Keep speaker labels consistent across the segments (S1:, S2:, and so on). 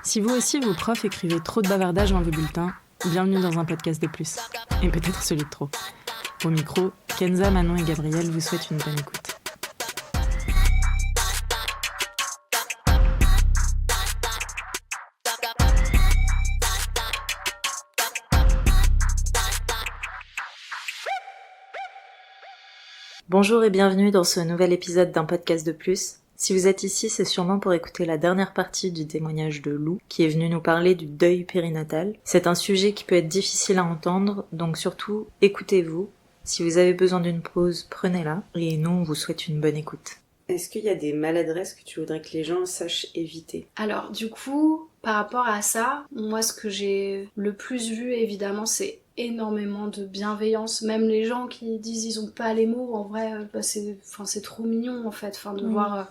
S1: Si vous aussi, vos profs écrivaient trop de bavardages dans vos bulletins, bienvenue dans un podcast de plus. Et peut-être celui de trop. Au micro, Kenza, Manon et Gabriel vous souhaitent une bonne écoute. Bonjour et bienvenue dans ce nouvel épisode d'un podcast de plus. Si vous êtes ici, c'est sûrement pour écouter la dernière partie du témoignage de Lou, qui est venue nous parler du deuil périnatal. C'est un sujet qui peut être difficile à entendre, donc surtout, écoutez-vous. Si vous avez besoin d'une pause, prenez-la. Et nous, on vous souhaite une bonne écoute.
S2: Est-ce qu'il y a des maladresses que tu voudrais que les gens sachent éviter ?
S3: Alors du coup, par rapport à ça, moi ce que j'ai le plus vu évidemment c'est énormément de bienveillance. Même les gens qui disent ils ont pas les mots, en vrai, c'est trop mignon en fait, de voir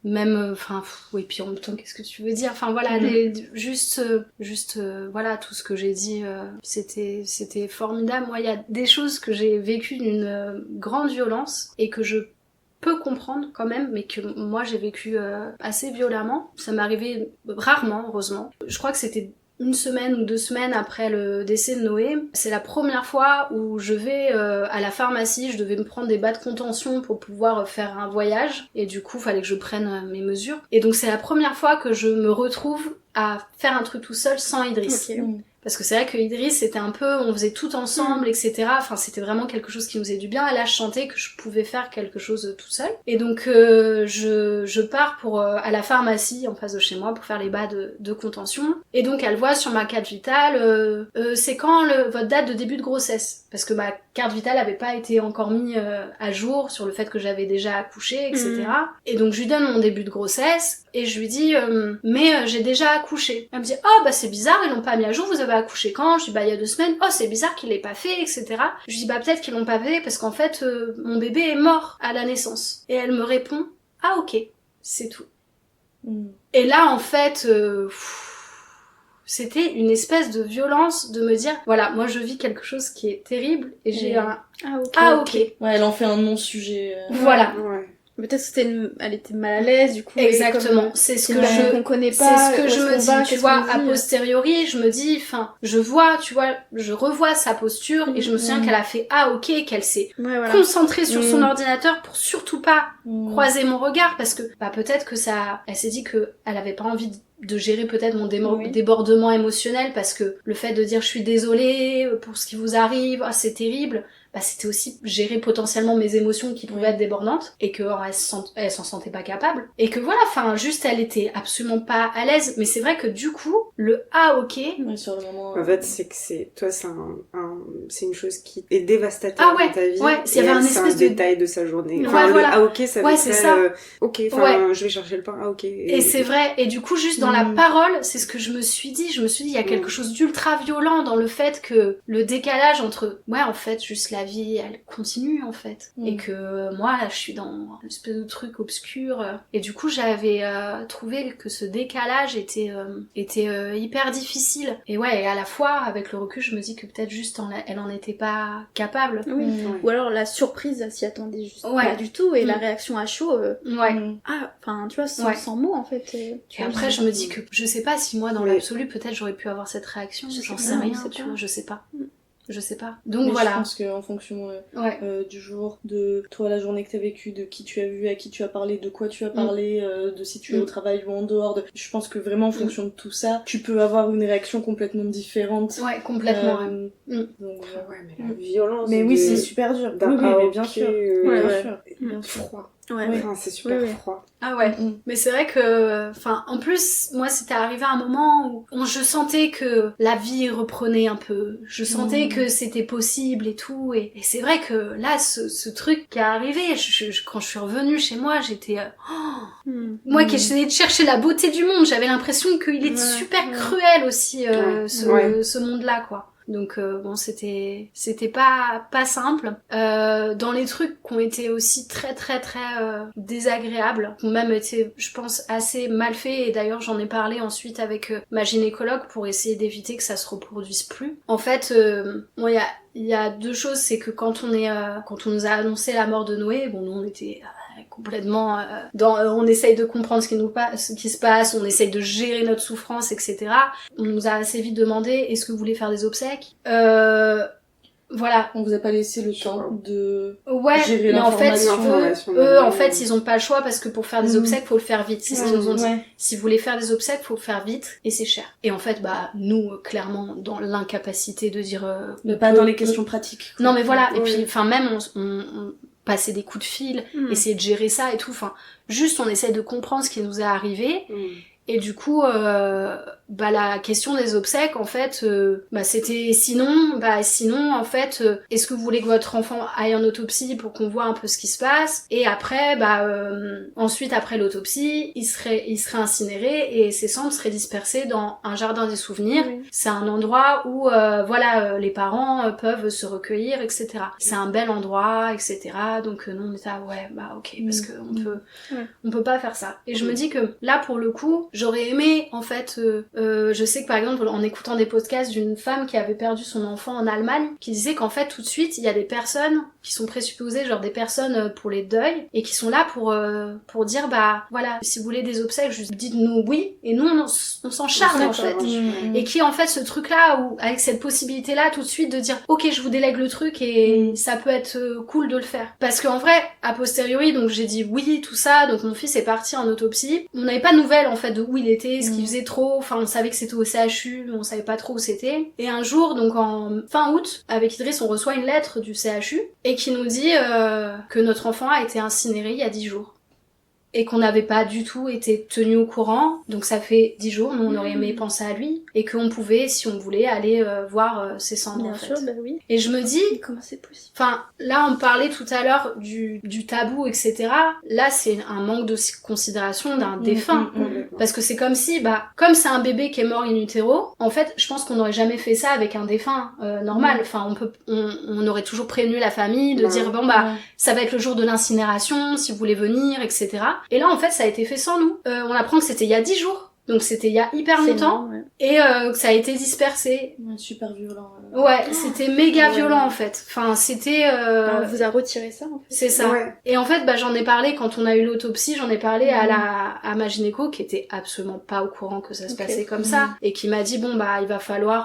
S3: oui, puis en même temps qu'est-ce que tu veux dire, voilà, voilà, tout ce que j'ai dit, c'était formidable. Moi il y a des choses que j'ai vécues d'une grande violence et que je peux comprendre quand même, mais que moi j'ai vécu assez violemment. Ça m'est arrivé rarement, heureusement. Je crois que c'était 1 semaine ou 2 semaines après le décès de Noé. C'est la première fois où je vais à la pharmacie, je devais me prendre des bas de contention pour pouvoir faire un voyage, et du coup fallait que je prenne mes mesures. Et donc c'est la première fois que je me retrouve à faire un truc tout seul sans Idriss. Okay. Parce que c'est vrai que Idriss, c'était un peu, on faisait tout ensemble, etc. C'était vraiment quelque chose qui nous faisait du bien. Et là, je sentais que je pouvais faire quelque chose tout seul. Et donc, je pars à la pharmacie en face de chez moi pour faire les bas de contention. Et donc, elle voit sur ma carte vitale, c'est quand votre date de début de grossesse ? Parce que ma carte vitale avait pas été encore mise à jour sur le fait que j'avais déjà accouché, etc. Et donc, je lui donne mon début de grossesse et je lui dis, mais j'ai déjà accouché. Elle me dit, oh bah c'est bizarre, ils l'ont pas mis à jour, vous avez accouché quand ? Je dis, bah il y a 2 semaines. Oh c'est bizarre qu'ils l'aient pas fait, etc. Je dis, bah peut-être qu'ils l'ont pas fait parce qu'en fait, mon bébé est mort à la naissance. Et elle me répond, ah ok, c'est tout. Et là en fait, c'était une espèce de violence de me dire, voilà, moi je vis quelque chose qui est terrible et j'ai un ok.
S4: Ouais, elle en fait un non-sujet.
S3: Voilà.
S5: Ouais. Peut-être que elle était mal à l'aise, du coup.
S3: Exactement. C'est ce que
S5: qu'on connaît pas.
S3: C'est ce que je me dis, tu vois, a posteriori, je me dis, je vois, tu vois, je revois sa posture et je me souviens qu'elle a fait ah ok, qu'elle s'est concentrée sur son ordinateur pour surtout pas croiser mon regard, parce que peut-être que elle s'est dit que elle avait pas envie de gérer peut-être mon débordement émotionnel, parce que le fait de dire je suis désolée pour ce qui vous arrive, c'est terrible, c'était aussi gérer potentiellement mes émotions qui pouvaient être débordantes, et que elle s'en sentait pas capable, et que voilà, juste elle était absolument pas à l'aise. Mais c'est vrai que du coup le ok,
S4: sur le moment,
S2: en fait c'est que c'est une chose qui est dévastateur dans ta vie,
S3: il y avait
S2: c'est un détail de sa journée, le ok ça veut dire ok, je vais chercher le pain, ok,
S3: et c'est vrai. Et du coup juste dans la parole, c'est ce que je me suis dit, il y a quelque chose d'ultra violent dans le fait que le décalage entre en fait juste la vie elle continue en fait, et que moi là je suis dans une espèce de truc obscur, et du coup j'avais trouvé que ce décalage était hyper difficile, et et à la fois avec le recul je me dis que peut-être juste elle en était pas capable,
S5: ou alors la surprise, elle s'y attendait juste pas du tout, et la réaction à chaud, tu vois, sans mots en fait,
S3: et après je me dis que je sais pas si moi dans l'absolu peut-être j'aurais pu avoir cette réaction, j'en sais rien, tu vois, je sais pas. Donc
S4: mais
S3: voilà.
S4: Je pense qu'en fonction du jour, de toi, la journée que t'as vécue, de qui tu as vu, à qui tu as parlé, de quoi tu as parlé, de si tu es au travail ou en dehors, je pense que vraiment en fonction de tout ça, tu peux avoir une réaction complètement différente.
S3: Ouais, complètement.
S2: Donc, mais la violence.
S5: Mais oui, c'est super dur.
S4: Mais bien sûr.
S5: Bien sûr.
S2: Froid. C'est super froid.
S3: Ah ouais. Mais c'est vrai que, en plus, moi, c'était arrivé à un moment où je sentais que la vie reprenait un peu. Je sentais que c'était possible et tout. Et c'est vrai que là, ce truc qui est arrivé, quand je suis revenue chez moi, j'étais... Moi qui essayais de chercher la beauté du monde, j'avais l'impression qu'il était super cruel aussi, ce monde-là, quoi. Donc c'était pas simple. Dans les trucs qui ont été aussi très très très désagréables, qui ont même été, je pense, assez mal faits, et d'ailleurs j'en ai parlé ensuite avec ma gynécologue pour essayer d'éviter que ça se reproduise plus. En fait, il y a 2 choses, c'est que quand on nous a annoncé la mort de Noé, nous on était complètement on essaye de comprendre ce qui se passe, on essaye de gérer notre souffrance, etc. On nous a assez vite demandé est-ce que vous voulez faire des obsèques. Voilà.
S4: On vous a pas laissé le temps de
S3: gérer l'information. Eux, en fait, ils ont pas le choix parce que pour faire des obsèques, faut le faire vite. C'est ce qu'ils nous ont dit. Si vous voulez faire des obsèques, faut le faire vite et c'est cher. Et en fait, nous, clairement, dans l'incapacité de dire...
S4: mais pas dans les questions pratiques.
S3: Non, mais voilà. Et puis, même, on passait des coups de fil, essayer de gérer ça et tout. Juste, on essaie de comprendre ce qui nous est arrivé. Et du coup, la question des obsèques, en fait, c'était sinon, en fait, est-ce que vous voulez que votre enfant aille en autopsie pour qu'on voit un peu ce qui se passe? Et après, ensuite, après l'autopsie, il serait incinéré et ses cendres seraient dispersées dans un jardin des souvenirs. C'est un endroit où, les parents peuvent se recueillir, etc. C'est un bel endroit, etc. Donc, nous, on était ok, parce que on peut pas faire ça. Et je me dis que là, pour le coup, j'aurais aimé, en fait, je sais que par exemple, en écoutant des podcasts d'une femme qui avait perdu son enfant en Allemagne, qui disait qu'en fait, tout de suite, il y a des personnes qui sont présupposées, genre des personnes pour les deuils, et qui sont là pour dire, si vous voulez des obsèques, juste dites-nous oui, et nous, on s'en charge, en fait. Et qui, en fait, ce truc-là, où, avec cette possibilité-là, tout de suite, de dire, ok, je vous délègue le truc, et ça peut être cool de le faire. Parce qu'en vrai, a posteriori, donc j'ai dit oui, tout ça, donc mon fils est parti en autopsie. On n'avait pas de nouvelles, en fait, de où il était, ce qu'il faisait trop, on savait que c'était au CHU, mais on savait pas trop où c'était. Et un jour, donc en fin août, avec Idriss, on reçoit une lettre du CHU, et qui nous dit que notre enfant a été incinéré il y a 10 jours. Et qu'on n'avait pas du tout été tenu au courant, donc ça fait 10 jours, nous on aurait aimé penser à lui, et qu'on pouvait, si on voulait, aller voir ses cendres.
S5: Bien
S3: en
S5: sûr,
S3: fait.
S5: oui.
S3: Et je me dis...
S5: Comment c'est possible?
S3: Là on parlait tout à l'heure du tabou, etc. Là c'est un manque de considération d'un défunt. Parce que c'est comme si, comme c'est un bébé qui est mort in utero, en fait, je pense qu'on n'aurait jamais fait ça avec un défunt normal. On aurait toujours prévenu la famille de dire, ça va être le jour de l'incinération, si vous voulez venir, etc. Et là, en fait, ça a été fait sans nous. On apprend que c'était il y a 10 jours. Donc c'était il y a hyper longtemps. Et que ça a été dispersé.
S4: Super violent.
S3: C'était méga violent, en fait. C'était...
S5: On vous a retiré ça, en fait.
S3: C'est ça. Et en fait, j'en ai parlé, quand on a eu l'autopsie, j'en ai parlé à ma gynéco, qui était absolument pas au courant que ça se passait comme ça. Et qui m'a dit, il va falloir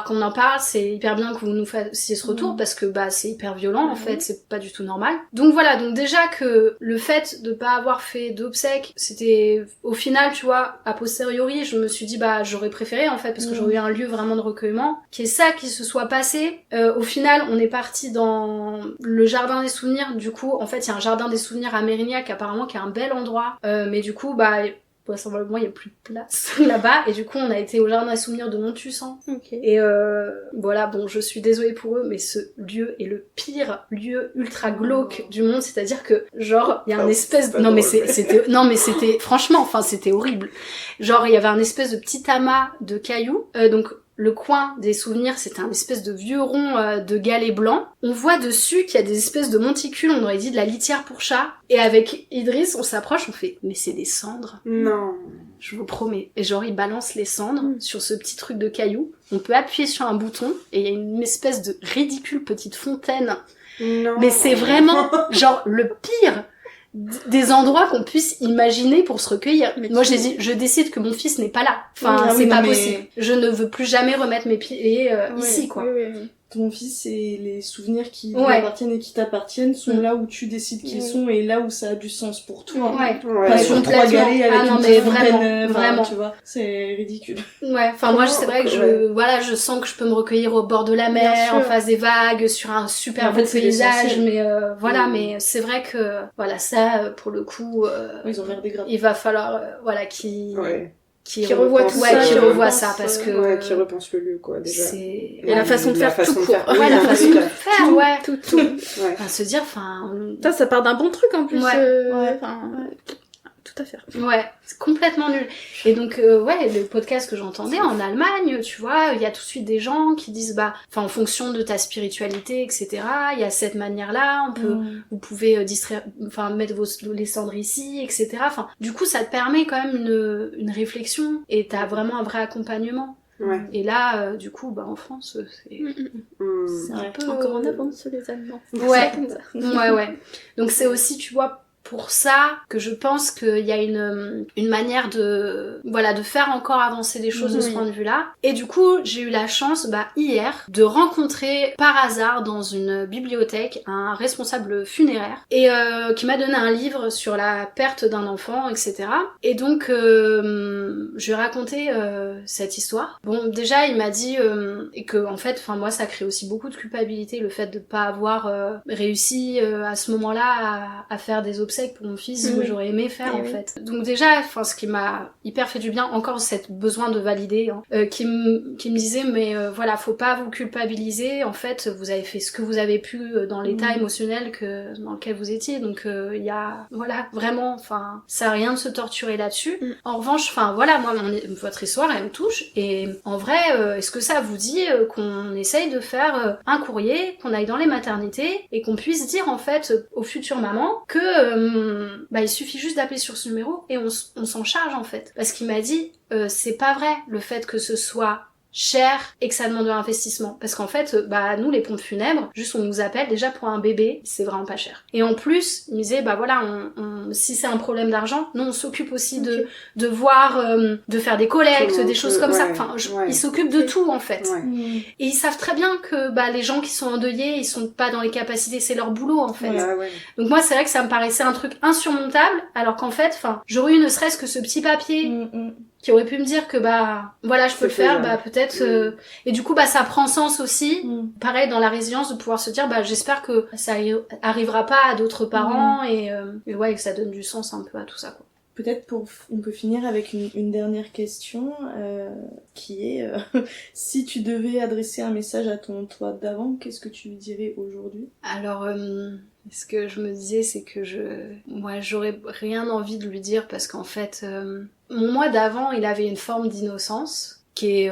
S3: qu'on en parle. C'est hyper bien que vous nous fassiez ce retour, parce que, c'est hyper violent, en fait. C'est pas du tout normal. Donc voilà. Donc déjà que le fait de pas avoir fait d'obsèques, c'était, au final, tu vois, a posteriori, je me suis dit, j'aurais préféré, en fait, parce que j'aurais eu un lieu vraiment de recueillement, qui est ça qui se soit passé. Au final, on est parti dans le jardin des souvenirs. Du coup, en fait, il y a un jardin des souvenirs à Mérignac, apparemment, qui est un bel endroit. Mais du coup, vraisemblablement, il y a plus de place là-bas. Et du coup, on a été au jardin des souvenirs de Montussan. Et je suis désolée pour eux, mais ce lieu est le pire lieu ultra glauque du monde. C'est-à-dire que, genre, il y a un espèce de... c'était... Franchement, c'était horrible. Genre, il y avait un espèce de petit amas de cailloux. Donc, le coin des souvenirs, c'était un espèce de vieux rond de galets blancs. On voit dessus qu'il y a des espèces de monticules, on aurait dit de la litière pour chat. Et avec Idriss, on s'approche, on fait « Mais c'est des cendres !»
S2: Non.
S3: Je vous promets. Et genre, il balance les cendres sur ce petit truc de cailloux. On peut appuyer sur un bouton et il y a une espèce de ridicule petite fontaine.
S2: Non.
S3: Mais c'est vraiment, genre, le pire des endroits qu'on puisse imaginer pour se recueillir. Moi, je décide que mon fils n'est pas là. C'est pas possible. Je ne veux plus jamais remettre mes pieds ici, quoi.
S4: Oui. Ton fils et les souvenirs qui lui appartiennent et qui t'appartiennent sont là où tu décides qu'ils sont et là où ça a du sens pour toi.
S3: Pas
S4: sur 3 galets avec une petite fontaine,
S3: vraiment.
S4: Tu vois, c'est ridicule.
S3: Moi, c'est vrai que je sens que je peux me recueillir au bord de la mer, en face des vagues, sur un super beau paysage, mais mais c'est vrai que, ça, pour le coup,
S4: ils ont merdé grave.
S3: Il va falloir, qui
S5: revoit tout ça,
S3: qui revoit ça, parce que
S2: qui repense le lieu, quoi, déjà.
S5: Et la façon de faire tout court.
S3: La façon de faire,
S5: tout.
S3: Se dire,
S5: ça part d'un bon truc, en plus. Tout à fait.
S3: C'est complètement nul. Et donc, le podcast que j'entendais en Allemagne, tu vois, il y a tout de suite des gens qui disent, en fonction de ta spiritualité, etc., il y a cette manière-là, vous pouvez mettre les cendres ici, etc. Du coup, ça te permet quand même une réflexion, et t'as vraiment un vrai accompagnement. Et là, du coup, en France, c'est un peu...
S5: Encore en avance, les Allemands.
S3: Ouais. Donc c'est aussi, tu vois, pour ça que je pense qu'il y a une manière de faire encore avancer les choses de ce point de vue-là. Et du coup, j'ai eu la chance, hier, de rencontrer par hasard dans une bibliothèque un responsable funéraire et qui m'a donné un livre sur la perte d'un enfant, etc. Et donc, je lui ai raconté cette histoire. Bon, déjà, il m'a dit et que en fait, moi, ça crée aussi beaucoup de culpabilité, le fait de pas avoir réussi à ce moment-là à faire des obsèques pour mon fils que j'aurais aimé faire en fait. Donc déjà, ce qui m'a hyper fait du bien, encore cette besoin de valider, qui me disait mais voilà, faut pas vous culpabiliser, en fait, vous avez fait ce que vous avez pu dans l'état émotionnel dans lequel vous étiez, donc il y a vraiment, ça a rien de se torturer là-dessus. En revanche, moi, votre histoire, elle me touche, et en vrai, est-ce que ça vous dit qu'on essaye de faire un courrier, qu'on aille dans les maternités, et qu'on puisse dire en fait aux futures mamans que il suffit juste d'appeler sur ce numéro et on s'en charge en fait. Parce qu'il m'a dit c'est pas vrai le fait que ce soit cher et que ça demande de l'investissement, parce qu'en fait nous les pompes funèbres, juste on nous appelle, déjà pour un bébé c'est vraiment pas cher, et en plus il me disait si c'est un problème d'argent, nous on s'occupe aussi de voir de faire des collectes, des choses comme ça, ils s'occupent de tout en fait, et ils savent très bien que les gens qui sont endeuillés, ils sont pas dans les capacités, c'est leur boulot en fait. Donc moi c'est vrai que ça me paraissait un truc insurmontable, alors qu'en fait j'aurais eu ne serait-ce que ce petit papier qui aurait pu me dire que je peux le faire, peut-être et du coup ça prend sens aussi, pareil dans la résilience, de pouvoir se dire j'espère que ça arrivera pas à d'autres parents, et que ça donne du sens un peu à tout ça quoi.
S4: Peut-être on peut finir avec une dernière question qui est si tu devais adresser un message à ton toi d'avant, qu'est-ce que tu lui dirais aujourd'hui?
S3: Alors ce que je me disais, c'est que moi j'aurais rien envie de lui dire, parce qu'en fait mon moi d'avant, il avait une forme d'innocence qui est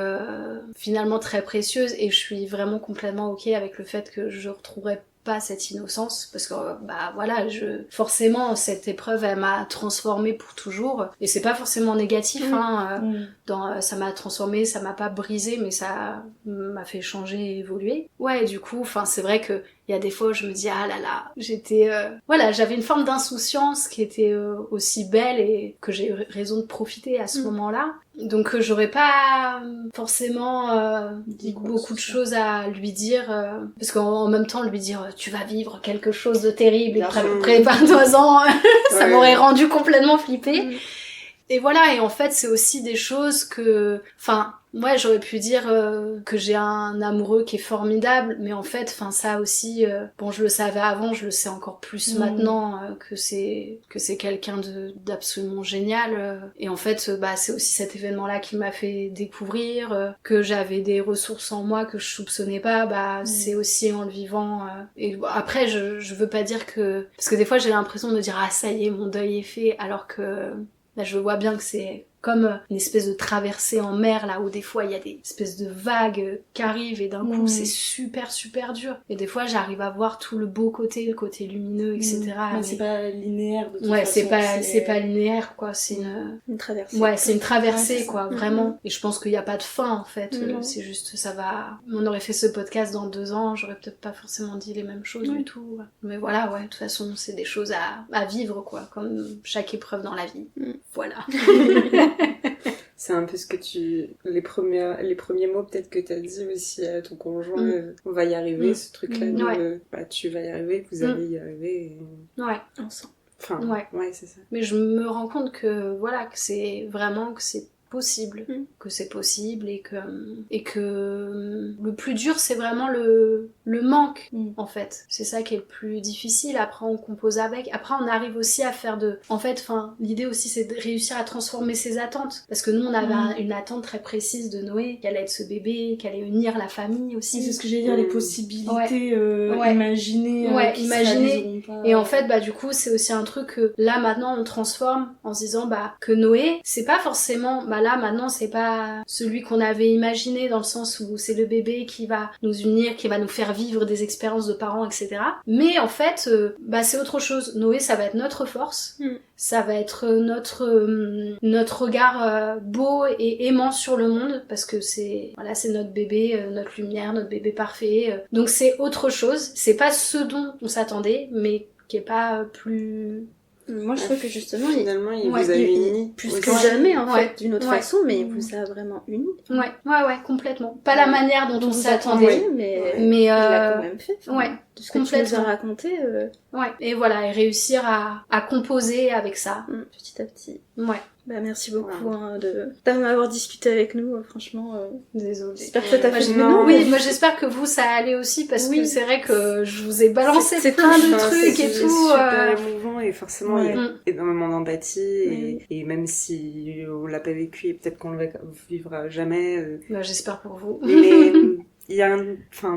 S3: finalement très précieuse, et je suis vraiment complètement ok avec le fait que je retrouverai pas cette innocence, parce que forcément cette épreuve elle m'a transformée pour toujours, et c'est pas forcément négatif, ça m'a transformée, ça m'a pas brisée, mais ça m'a fait changer et évoluer. Ouais, du coup c'est vrai que il y a des fois où je me dis j'étais j'avais une forme d'insouciance qui était aussi belle, et que j'ai eu raison de profiter à ce moment-là. Donc j'aurais pas forcément beaucoup de choses à lui dire, parce qu'en même temps lui dire tu vas vivre quelque chose de terrible et prépare-toi-en, ça m'aurait rendu complètement flipper. Et voilà, et en fait c'est aussi des choses que moi j'aurais pu dire que j'ai un amoureux qui est formidable, mais en fait ça aussi je le savais avant, je le sais encore plus maintenant, que c'est quelqu'un d'absolument génial, et en fait c'est aussi cet événement là qui m'a fait découvrir que j'avais des ressources en moi que je soupçonnais pas, c'est aussi en le vivant, et après je veux pas dire que, parce que des fois j'ai l'impression de dire ça y est mon deuil est fait, alors que là je vois bien que c'est comme une espèce de traversée en mer, là où des fois il y a des espèces de vagues qui arrivent, et d'un coup c'est super super dur, et des fois j'arrive à voir tout le beau côté, le côté lumineux, etc.
S4: Mais c'est pas linéaire de toute
S3: façon. C'est pas linéaire quoi, c'est
S5: une traversée.
S3: Ouais, c'est une traversée quoi, vraiment. Et je pense qu'il y a pas de fin en fait, c'est juste ça va. On aurait fait ce podcast dans 2 ans, j'aurais peut-être pas forcément dit les mêmes choses du tout. Mais voilà, de toute façon c'est des choses à vivre quoi, comme chaque épreuve dans la vie. Voilà.
S2: C'est un peu ce que les premiers mots peut-être que t'as dit aussi à ton conjoint, on va y arriver, ce truc-là, tu vas y arriver, vous allez y arriver.
S3: Ouais.
S5: Ensemble.
S2: Ouais, c'est ça.
S3: Mais je me rends compte que que c'est vraiment, que c'est possible, que c'est possible, et que le plus dur c'est vraiment le manque en fait, c'est ça qui est le plus difficile. Après on compose avec, après on arrive aussi à faire l'idée aussi c'est de réussir à transformer ses attentes, parce que nous on avait une attente très précise de Noé, qu'elle allait être ce bébé, qu'elle allait unir la famille aussi,
S4: c'est ce que j'allais dire, les possibilités imaginées
S3: imaginer, et en fait du coup c'est aussi un truc que là maintenant on transforme en se disant que Noé c'est pas forcément là maintenant c'est pas celui qu'on avait imaginé, dans le sens où c'est le bébé qui va nous unir, qui va nous faire vivre des expériences de parents, etc. Mais en fait c'est autre chose. Noé ça va être notre force, ça va être notre regard beau et aimant sur le monde, parce que c'est notre bébé, notre lumière, notre bébé parfait, donc c'est autre chose, c'est pas ce dont on s'attendait, mais qui est pas plus
S5: Moi, je trouve que justement,
S2: finalement, il vous a unis.
S5: Plus que jamais, en fait, d'une autre façon, mais il vous a vraiment unis.
S3: Ouais, complètement. Pas la manière dont on s'attendait, mais
S5: il l'a quand même fait.
S3: Ouais.
S5: De ce que tu nous as raconté.
S3: Ouais, et voilà, et réussir à composer avec ça.
S5: Petit à petit.
S3: Ouais.
S5: Bah merci beaucoup d'avoir discuté avec nous, franchement.
S3: Désolée.
S5: J'espère que ça t'a fait
S3: Oui, moi j'espère que vous ça allait aussi parce que c'est vrai que je vous ai balancé plein de trucs et tout.
S2: C'est super émouvant et forcément il y a énormément d'empathie et même si on l'a pas vécu et peut-être qu'on le vivra jamais.
S3: Bah, j'espère pour vous.
S2: Mais il y a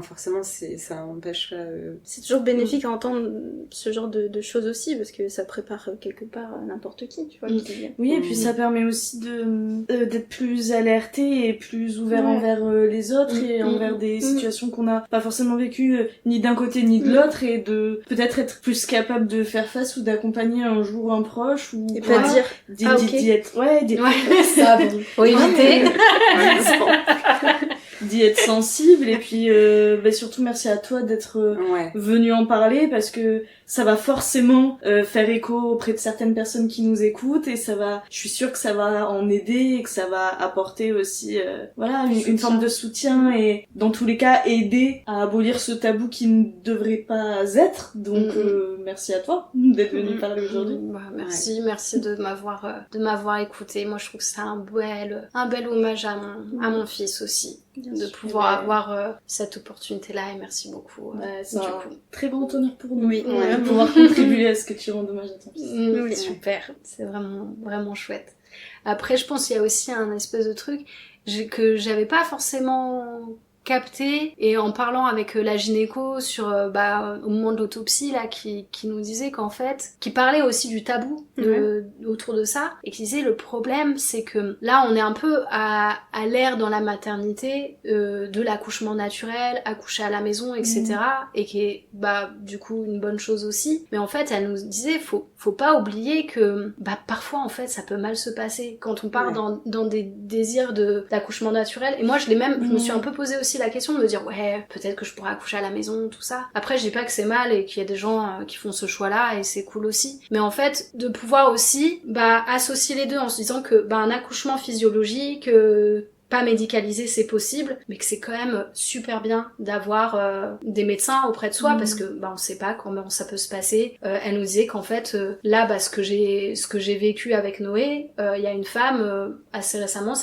S2: forcément ça empêche pas.
S5: C'est toujours bénéfique à entendre ce genre de choses aussi parce que ça prépare quelque part n'importe qui, tu vois.
S4: Oui, et puis ça permet aussi d'être plus alerté et plus ouvert envers les autres et envers des situations qu'on n'a pas forcément vécues ni d'un côté ni de l'autre et de peut-être être plus capable de faire face ou d'accompagner un jour un proche ou
S5: et pas dire
S4: d'y être
S3: ça bon faut éviter
S4: d'y être sensible et puis surtout merci à toi d'être venu en parler parce que ça va forcément faire écho auprès de certaines personnes qui nous écoutent et je suis sûre que ça va en aider et que ça va apporter aussi une forme de soutien et dans tous les cas aider à abolir ce tabou qui ne devrait pas être donc merci à toi d'être venu parler aujourd'hui.
S3: Merci de m'avoir écouté. Moi je trouve que c'est un bel hommage à mon fils aussi. De pouvoir avoir cette opportunité-là et merci beaucoup.
S4: C'est un très grand honneur pour nous. Oui, pouvoir contribuer à ce que tu rends hommage à ton fils.
S3: Super, c'est vraiment, vraiment chouette. Après, je pense qu'il y a aussi un espèce de truc que j'avais pas forcément capté et en parlant avec la gynéco sur au moment de l'autopsie là qui nous disait qu'en fait qui parlait aussi du tabou autour de ça et qui disait le problème c'est que là on est un peu à l'ère dans la maternité de l'accouchement naturel, accoucher à la maison etc. et qui est du coup une bonne chose aussi mais en fait elle nous disait faut pas oublier que parfois en fait ça peut mal se passer quand on part dans des désirs d'accouchement naturel et moi je me suis un peu posé aussi la question de me dire peut-être que je pourrais accoucher à la maison tout ça après je dis pas que c'est mal et qu'il y a des gens qui font ce choix là et c'est cool aussi mais en fait de pouvoir aussi associer les deux en se disant que un accouchement physiologique pas médicalisé c'est possible mais que c'est quand même super bien d'avoir des médecins auprès de soi parce que on sait pas comment ça peut se passer elle nous disait qu'en fait là ce que j'ai vécu avec Noé il y a une femme assez récemment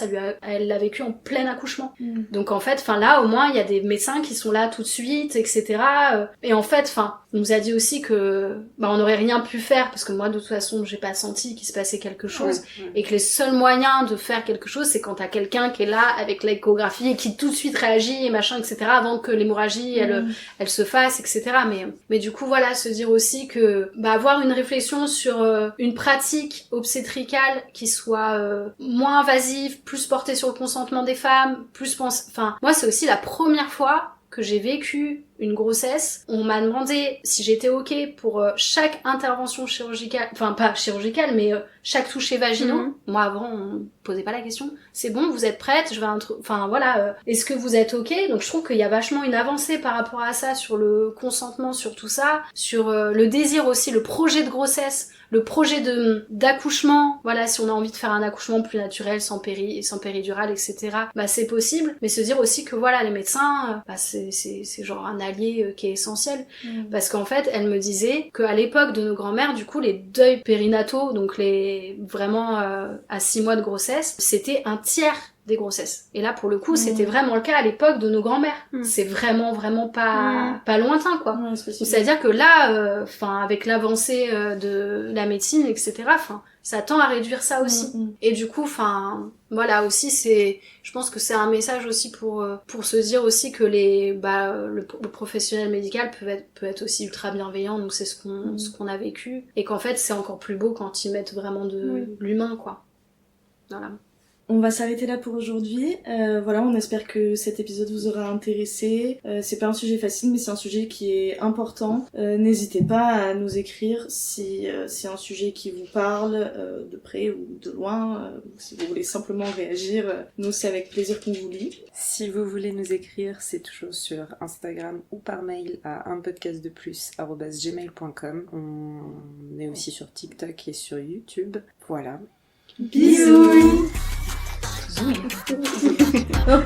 S3: elle l'a vécu en plein accouchement donc en fait là au moins il y a des médecins qui sont là tout de suite etc et en fait on nous a dit aussi que on n'aurait rien pu faire parce que moi de toute façon j'ai pas senti qu'il se passait quelque chose et que les seuls moyens de faire quelque chose c'est quand t'as quelqu'un qui est là avec l'échographie et qui tout de suite réagit et machin etc avant que l'hémorragie elle se fasse etc mais du coup se dire aussi que avoir une réflexion sur une pratique obstétricale qui soit moins invasive plus portée sur le consentement des femmes moi c'est aussi la première fois que j'ai vécu une grossesse, on m'a demandé si j'étais ok pour chaque intervention chirurgicale, pas chirurgicale, mais chaque toucher vaginaux. Moi avant, on posait pas la question. C'est bon, vous êtes prête, je vais est-ce que vous êtes ok? Donc je trouve qu'il y a vachement une avancée par rapport à ça, sur le consentement, sur tout ça, sur le désir aussi, le projet de grossesse, le projet d'accouchement, si on a envie de faire un accouchement plus naturel, sans péridurale, etc., c'est possible, mais se dire aussi que les médecins, c'est genre un allié qui est essentiel, parce qu'en fait, elle me disait qu'à l'époque de nos grands-mères, du coup, les deuils périnataux, donc vraiment à 6 mois de grossesse, c'était un tiers des grossesses. Et là, pour le coup, c'était vraiment le cas à l'époque de nos grands-mères. C'est vraiment pas lointain, quoi. C'est-à-dire que là, avec l'avancée de la médecine, etc., ça tend à réduire ça aussi. Et du coup, aussi, je pense que c'est un message aussi pour se dire aussi que le professionnel médical peut être aussi ultra bienveillant, donc c'est ce qu'on a vécu. Et qu'en fait, c'est encore plus beau quand ils mettent vraiment de l'humain, quoi. Voilà.
S4: On va s'arrêter là pour aujourd'hui. Voilà, on espère que cet épisode vous aura intéressé. C'est pas un sujet facile, mais c'est un sujet qui est important. N'hésitez pas à nous écrire si c'est un sujet qui vous parle, de près ou de loin. Si vous voulez simplement réagir, nous c'est avec plaisir qu'on vous lit.
S2: Si vous voulez nous écrire, c'est toujours sur Instagram ou par mail à unpodcastdeplus@gmail.com. On est aussi sur TikTok et sur YouTube. Voilà.
S4: Bisous.
S5: Oh,